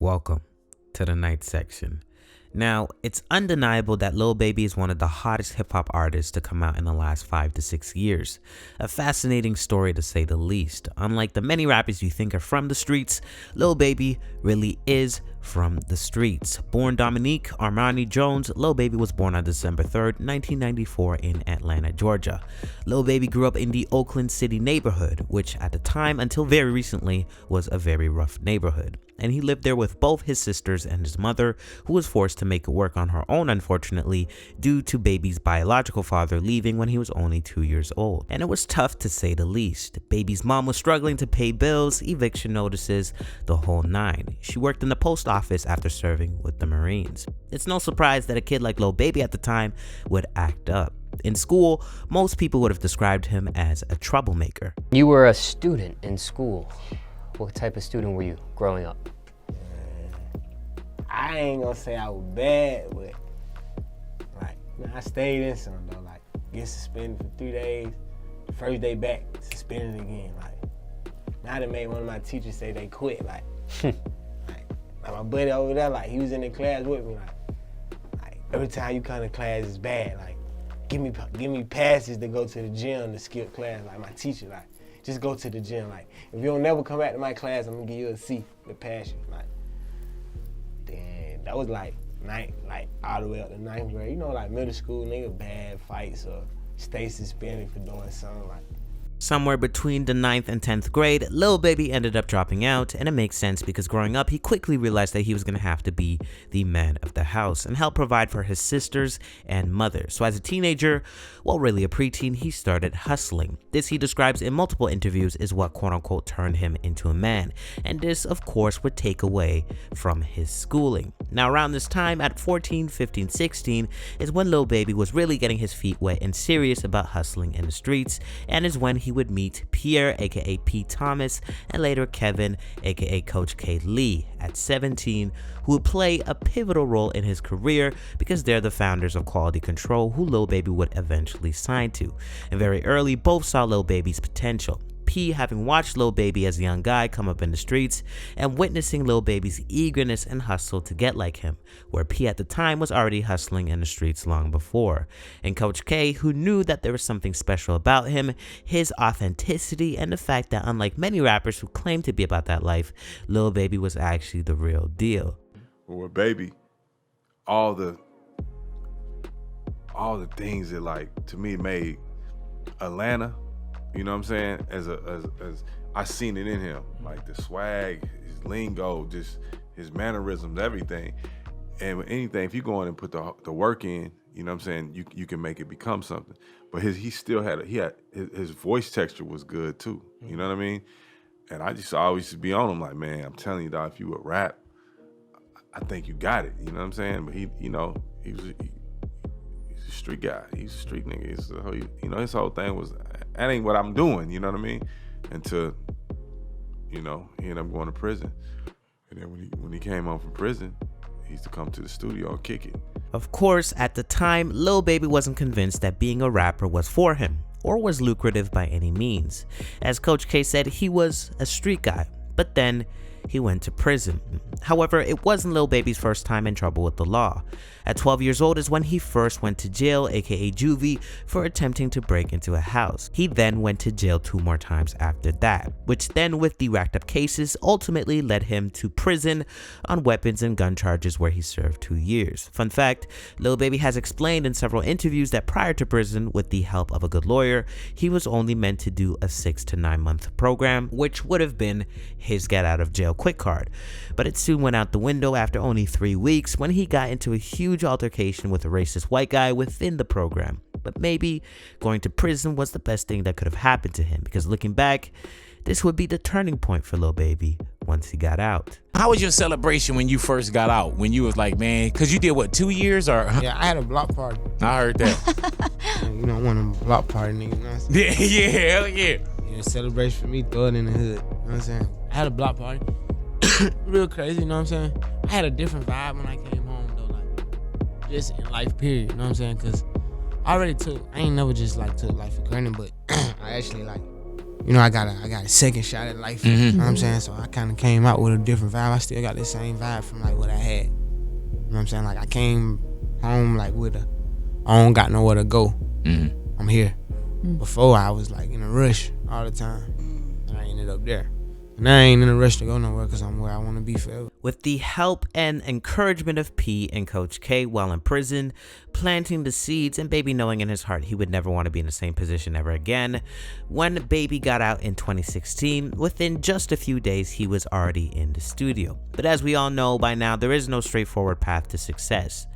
Welcome to the night section. Now, it's undeniable that Lil Baby is one of the hottest hip-hop artists to come out in the last 5 to 6 years. A fascinating story to say the least. Unlike the many rappers you think are from the streets, Lil Baby really is from the streets. Born Dominique Armani Jones, Lil Baby was born on December 3rd, 1994 in Atlanta, Georgia. Lil Baby grew up in the Oakland City neighborhood, which at the time until very recently was a very rough neighborhood. And he lived there with both his sisters and his mother, who was forced to make it work on her own, unfortunately, due to Baby's biological father leaving when he was only 2 years old. And it was tough to say the least. Baby's mom was struggling to pay bills, eviction notices, the whole nine. She worked in the post office after serving with the Marines. It's no surprise that a kid like Lil Baby at the time would act up. In school, most people would have described him as a troublemaker. You were a student in school. What type of student were you growing up? I ain't gonna say I was bad, but I stayed in some though. Like, get suspended for 3 days. The first day back, suspended again. I done made one of my teachers say they quit. Like my buddy over there, he was in the class with me. Like every time you come to class, it's bad. Like, give me passes to go to the gym to skip class. Like my teacher, just go to the gym. Like, if you don't never come back to my class, I'm gonna give you a C to pass you. Then that was all the way up to 9th grade. You know, middle school, nigga, bad fights or stay suspended for doing something Somewhere between the 9th and 10th grade, Lil Baby ended up dropping out, and it makes sense because growing up, he quickly realized that he was going to have to be the man of the house and help provide for his sisters and mother. So as a teenager, well, really a preteen, he started hustling. This, he describes in multiple interviews, is what quote-unquote turned him into a man. And this, of course, would take away from his schooling. Now, around this time, at 14, 15, 16, is when Lil Baby was really getting his feet wet and serious about hustling in the streets, and is when he would meet Pierre, aka P. Thomas, and later Kevin, aka Coach K. Lee, at 17, who would play a pivotal role in his career because they're the founders of Quality Control, who Lil Baby would eventually sign to. And very early, both saw Lil Baby's potential. P, having watched Lil Baby as a young guy come up in the streets and witnessing Lil Baby's eagerness and hustle to get like him, where P at the time was already hustling in the streets long before. And Coach K, who knew that there was something special about him, his authenticity, and the fact that unlike many rappers who claim to be about that life, Lil Baby was actually the real deal. Well, with Baby, all the things that to me made Atlanta, you know what I'm saying? As I seen it in him, the swag, his lingo, just his mannerisms, everything. And with anything, if you go in and put the work in, you know what I'm saying, you can make it become something. But his voice texture was good too. You know what I mean? And I always be on him man, I'm telling you, dog, if you would rap, I think you got it. You know what I'm saying? But he's a street guy. He's a street nigga. His whole thing was, that ain't what I'm doing, you know what I mean? Until, he ended up going to prison. And then when he came home from prison, he used to come to the studio and kick it. Of course, at the time, Lil Baby wasn't convinced that being a rapper was for him, or was lucrative by any means. As Coach K said, he was a street guy, but then he went to prison. However, it wasn't Lil Baby's first time in trouble with the law. At 12 years old is when he first went to jail, aka juvie, for attempting to break into a house. He then went to jail 2 more times after that, which then with the racked up cases ultimately led him to prison on weapons and gun charges where he served 2 years. Fun fact, Lil Baby has explained in several interviews that prior to prison, with the help of a good lawyer, he was only meant to do a 6 to 9 month program, which would have been his get out of jail quick card. But it soon went out the window after only 3 weeks when he got into a huge altercation with a racist white guy within the program. But maybe going to prison was the best thing that could have happened to him, because looking back, this would be the turning point for Lil Baby once he got out. How was your celebration when you first got out? When you was like, man, because you did what, 2 years or? Yeah, I had a block party. I heard that. You know, one of them block party niggas, you know what I'm saying? Yeah, hell yeah. Yeah, celebration for me, throw it in the hood, you know what I'm saying? I had a block party. Real crazy, you know what I'm saying? I had a different vibe when I came home though, just in life period, you know what I'm saying? Cause I ain't never just took life for granted, but I actually you know, I got a second shot at life. You know what I'm saying? So I kind of came out with a different vibe. I still got the same vibe from like what I had. You know what I'm saying? Like I came home like with I don't got nowhere to go. I'm here. Before I was like in a rush all the time. And I ended up there. And I ain't in a rush to go nowhere because I'm where I want to be forever. With the help and encouragement of P and Coach K while in prison, planting the seeds and Baby knowing in his heart he would never want to be in the same position ever again, when Baby got out in 2016, within just a few days he was already in the studio. But as we all know by now, there is no straightforward path to success.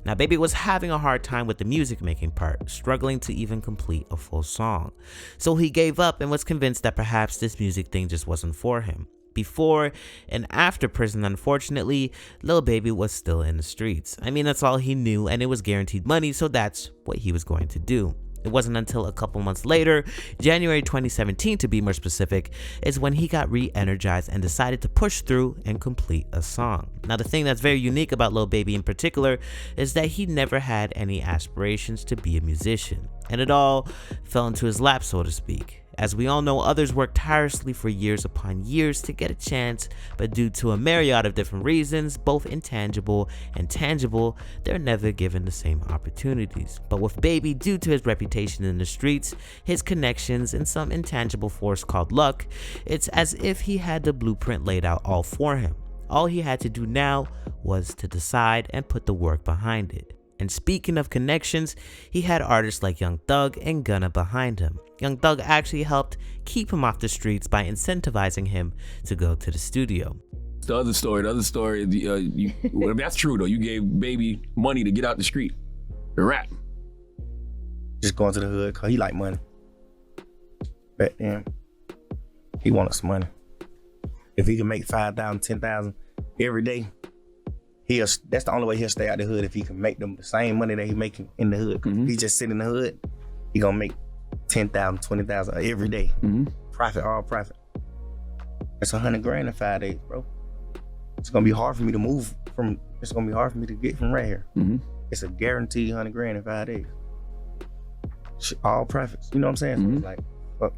Now Baby was having a hard time with the music making part, struggling to even complete a full song. So he gave up and was convinced that perhaps this music thing just wasn't for him. Before and after prison, unfortunately, Lil Baby was still in the streets. I mean, that's all he knew, and it was guaranteed money, so that's what he was going to do. It wasn't until a couple months later, January 2017 to be more specific, is when he got re-energized and decided to push through and complete a song. Now the thing that's very unique about Lil Baby in particular is that he never had any aspirations to be a musician, and it all fell into his lap, so to speak. As we all know, others work tirelessly for years upon years to get a chance, but due to a myriad of different reasons, both intangible and tangible, they're never given the same opportunities. But with Baby, due to his reputation in the streets, his connections, and some intangible force called luck, it's as if he had the blueprint laid out all for him. All he had to do now was to decide and put the work behind it. And speaking of connections, he had artists like Young Thug and Gunna behind him. Young Thug actually helped keep him off the streets by incentivizing him to go to the studio. The other story, well, that's true though. You gave Baby money to get out the street, to rap. Just going to the hood because he like money. Back then, he wanted some money. If he can make 5,000, 10,000 every day, that's the only way he'll stay out the hood, if he can make them the same money that he making in the hood. If he just sit in the hood, he gonna make 10,000, 20,000 every day. Profit, all profit. That's 100 grand in 5 days, bro. It's gonna be hard for me to move from. It's gonna be hard for me to get from right here. It's a guaranteed 100 grand in 5 days. All profits. You know what I'm saying? So it's like, fuck.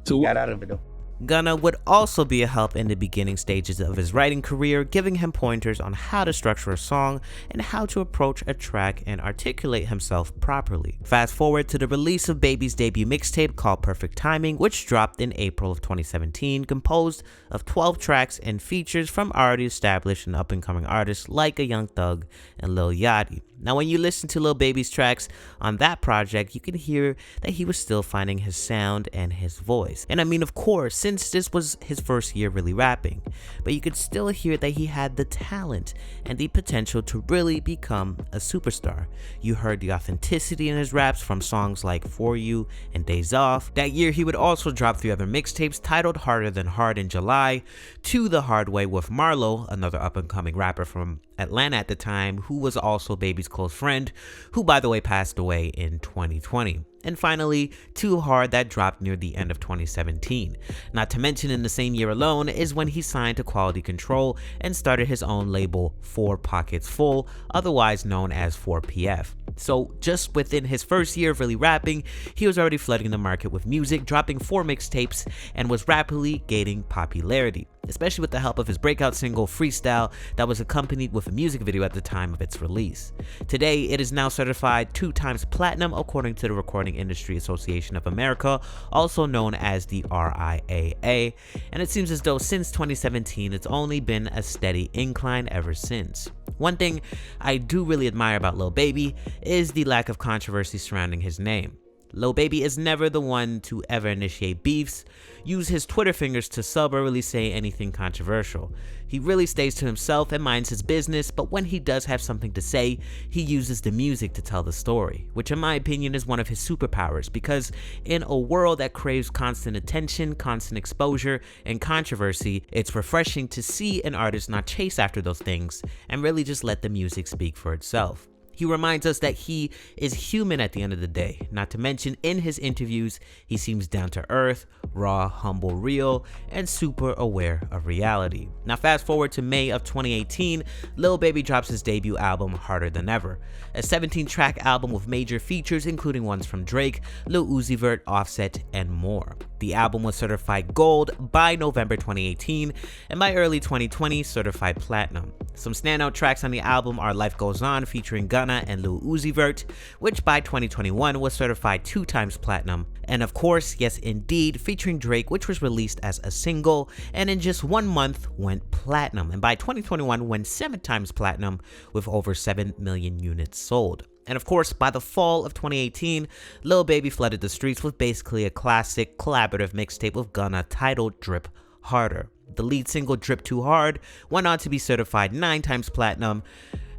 So got out of it though. Gunna would also be a help in the beginning stages of his writing career, giving him pointers on how to structure a song and how to approach a track and articulate himself properly. Fast forward to the release of Baby's debut mixtape called Perfect Timing, which dropped in April of 2017, composed of 12 tracks and features from already established and up-and-coming artists like a Young Thug and Lil Yachty. Now when you listen to Lil Baby's tracks on that project, you can hear that he was still finding his sound and his voice. And I mean, of course, since this was his first year really rapping, but you could still hear that he had the talent and the potential to really become a superstar. You heard the authenticity in his raps from songs like For You and Days Off. That year, he would also drop 3 other mixtapes titled Harder Than Hard in July, To the Hard Way with Marlo, another up-and-coming rapper from Atlanta at the time, who was also Baby's close friend, who by the way passed away in 2020. And finally, Too Hard, that dropped near the end of 2017. Not to mention, in the same year alone is when he signed to Quality Control and started his own label, 4 Pockets Full, otherwise known as 4PF. So just within his first year of really rapping, he was already flooding the market with music, dropping 4 mixtapes, and was rapidly gaining popularity, especially with the help of his breakout single Freestyle that was accompanied with a music video at the time of its release. Today, it is now certified 2 times platinum according to the Recording Industry Association of America, also known as the RIAA, and it seems as though since 2017 it's only been a steady incline ever since. One thing I do really admire about Lil Baby is the lack of controversy surrounding his name. Lil Baby is never the one to ever initiate beefs, use his Twitter fingers to sub, or really say anything controversial. He really stays to himself and minds his business, but when he does have something to say, he uses the music to tell the story, which in my opinion is one of his superpowers, because in a world that craves constant attention, constant exposure, and controversy, it's refreshing to see an artist not chase after those things and really just let the music speak for itself. He reminds us that he is human at the end of the day. Not to mention, in his interviews, he seems down to earth, raw, humble, real, and super aware of reality. Now fast forward to May of 2018, Lil Baby drops his debut album, Harder Than Ever. A 17-track album with major features including ones from Drake, Lil Uzi Vert, Offset, and more. The album was certified gold by November 2018, and by early 2020, certified platinum. Some standout tracks on the album are Life Goes On featuring Gunna and Lil Uzi Vert, which by 2021 was certified 2 times platinum, and of course, yes indeed, featuring Drake, which was released as a single and in just 1 month went platinum, and by 2021 went 7 times platinum with over 7 million units sold. And of course, by the fall of 2018, Lil Baby flooded the streets with basically a classic collaborative mixtape with Gunna titled Drip Harder. The lead single, Drip Too Hard, went on to be certified 9 times platinum.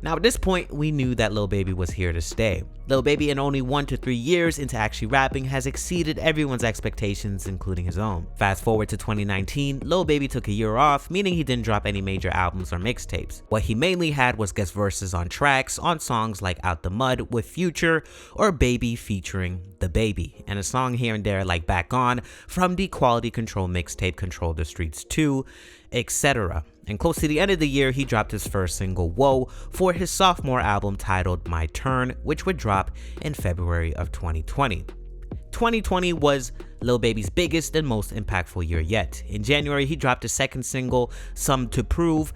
Now at this point, we knew that Lil Baby was here to stay. Lil Baby, in only 1 to 3 years into actually rapping, has exceeded everyone's expectations, including his own. Fast forward to 2019, Lil Baby took a year off, meaning he didn't drop any major albums or mixtapes. What he mainly had was guest verses on tracks on songs like Out the Mud with Future or Baby featuring The Baby, and a song here and there like Back On from the Quality Control mixtape Control the Streets 2, etc. And close to the end of the year, he dropped his first single, Whoa, for his sophomore album titled My Turn, which would drop in February of 2020. 2020 was Lil Baby's biggest and most impactful year yet. In January, he dropped his second single, Some to Prove.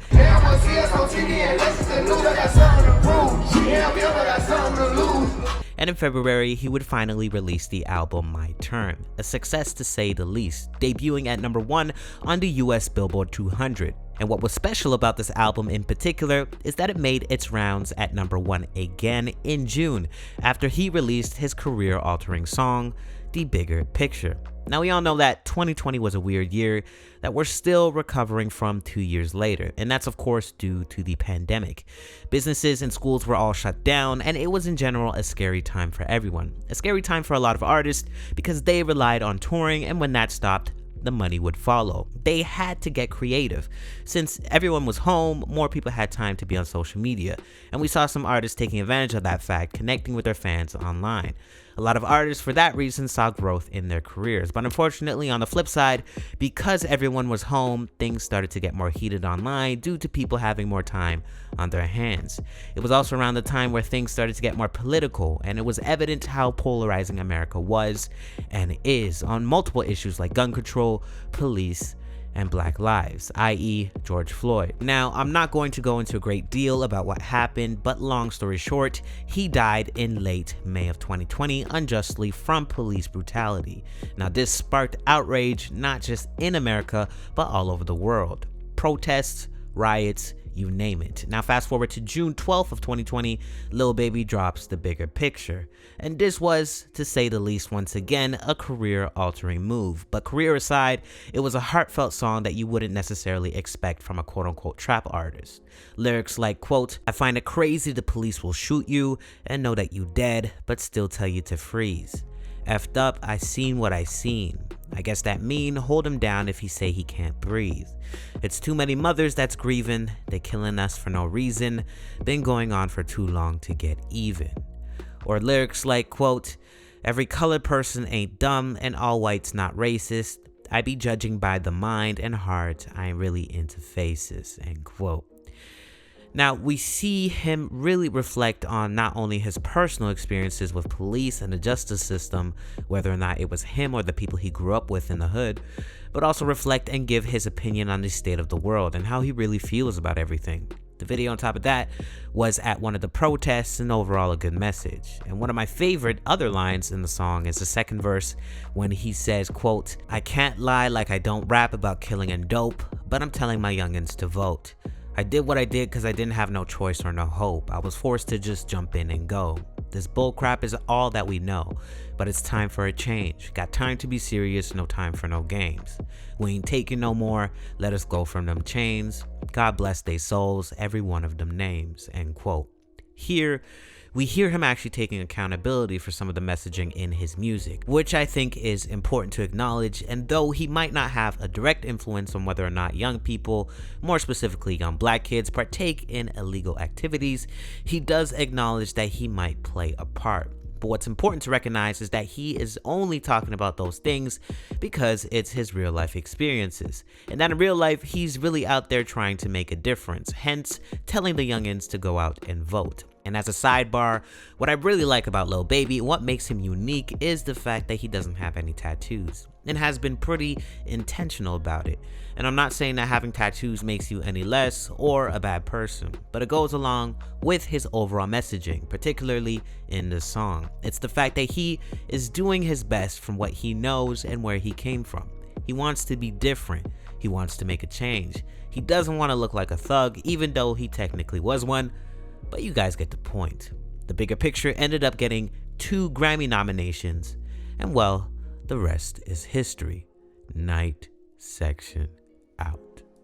And in February, he would finally release the album My Turn, a success to say the least, debuting at number 1 on the US Billboard 200. And what was special about this album in particular is that it made its rounds at number 1 again in June, after he released his career-altering song, The Bigger Picture. Now we all know that 2020 was a weird year that we're still recovering from 2 years later, and that's of course due to the pandemic. Businesses and schools were all shut down, and it was in general a scary time for everyone. A scary time for a lot of artists because they relied on touring, and when that stopped, the money would follow. They had to get creative. Since everyone was home, more people had time to be on social media, and we saw some artists taking advantage of that fact, connecting with their fans online. A lot of artists, for that reason, saw growth in their careers. But unfortunately, on the flip side, because everyone was home, things started to get more heated online due to people having more time on their hands. It was also around the time where things started to get more political, and it was evident how polarizing America was and is on multiple issues like gun control, police, and Black lives, i.e. George Floyd. Now, I'm not going to go into a great deal about what happened, but long story short, he died in late May of 2020 unjustly from police brutality. Now, this sparked outrage not just in America, but all over the world. Protests, riots, you name it. Now fast forward to June 12th of 2020, Lil Baby drops The Bigger Picture. And this was, to say the least, once again, a career-altering move. But career aside, it was a heartfelt song that you wouldn't necessarily expect from a quote-unquote trap artist. Lyrics like, quote, I find it crazy the police will shoot you and know that you dead, but still tell you to freeze. Effed up, I seen what I seen. I guess that mean hold him down if he say he can't breathe. It's too many mothers that's grieving. They killing us for no reason. Been going on for too long to get even. Or lyrics like, quote, every colored person ain't dumb and all whites not racist. I be judging by the mind and heart. I ain't really into faces, end quote. Now, we see him really reflect on not only his personal experiences with police and the justice system, whether or not it was him or the people he grew up with in the hood, but also reflect and give his opinion on the state of the world and how he really feels about everything. The video on top of that was at one of the protests and overall a good message. And one of my favorite other lines in the song is the second verse when he says, quote, I can't lie like I don't rap about killing and dope, but I'm telling my youngins to vote. I did what I did because I didn't have no choice or no hope. I was forced to just jump in and go. This bullcrap is all that we know, but it's time for a change. Got time to be serious, no time for no games. We ain't taking no more, let us go from them chains. God bless they souls, every one of them names, end quote. Here, we hear him actually taking accountability for some of the messaging in his music, which I think is important to acknowledge. And though he might not have a direct influence on whether or not young people, more specifically young black kids, partake in illegal activities, he does acknowledge that he might play a part. But what's important to recognize is that he is only talking about those things because it's his real life experiences. And that in real life, he's really out there trying to make a difference, hence telling the youngins to go out and vote. And as a sidebar, what I really like about Lil Baby and what makes him unique is the fact that he doesn't have any tattoos and has been pretty intentional about it. And I'm not saying that having tattoos makes you any less or a bad person, but it goes along with his overall messaging, particularly in this song. It's the fact that he is doing his best from what he knows and where he came from. He wants to be different. He wants to make a change. He doesn't want to look like a thug, even though he technically was one. But you guys get the point. The Bigger Picture ended up getting 2 Grammy nominations, and well, the rest is history. Night Section.